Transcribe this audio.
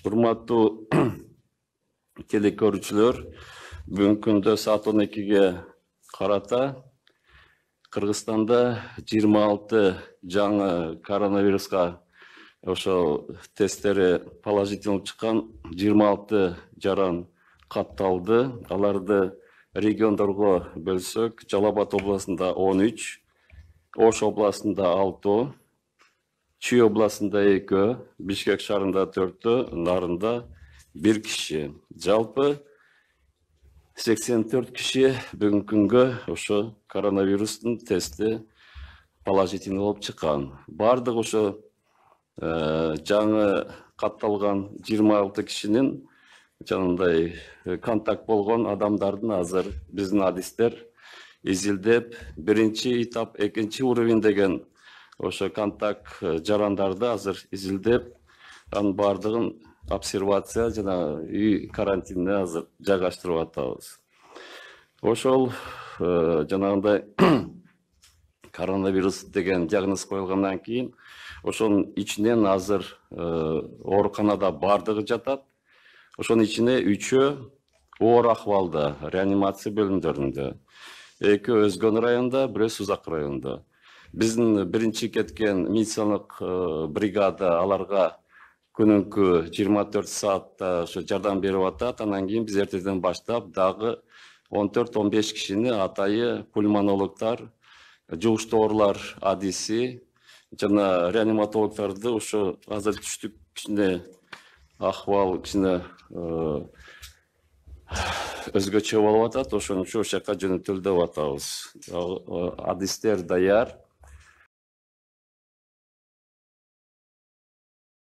Урматтуу телекөрүүчүлөр, бүгүнкү күндө саат 12-ге карата Кыргызстанда 26 жаңы коронавируска ошол тесттери положительный чыккан 26 жаран катталды. Аларды региондорго бөлсөк, Жалал Абад областында 13, Ош областында 6, Чүй областында 2, Бишкек шаарында 4, Нарында 1 киши. Жалпы 84 киши бүгүнкү күнгө ошо коронавирустун тести положительный болуп чыккан. Бардык ошо жаңы катталган 26 кишинин жанагындай контакт болгон адамдардын азыр биздин адистер изилдеп, биринчи этап, экинчи уровень деген ошо контакт жарандарды азыр изилдеп, анын бардыгын обсервация жана үй карантинине азыр жайгаштырып атабыз. Ошол жанагындай коронавирус деген диагноз коюлгандан кийин ошонун ичинен азыр ооруканада бардыгы жатат. Ошонун ичине 3-өө оор акыбалда реанимация бөлүмдөрүндө, 2 Өзгөн районунда, 1 Сузак районунда. Биздин биринчи кеткен медициналык бригада аларга күнүнкү 24 саатта ошо жардам берип атат. Анан кийин биз эртеден баштап дагы 14-15 кишини атайы пульмонологдор, жугуштуу оорулар адиси жана реаниматологдорду ошо азыр түштүк кичине акыбал кичине өзгөчө болуп атат. Ошон үчүн ошол жака жөнөтөлү деп атабыз. Адистер даяр.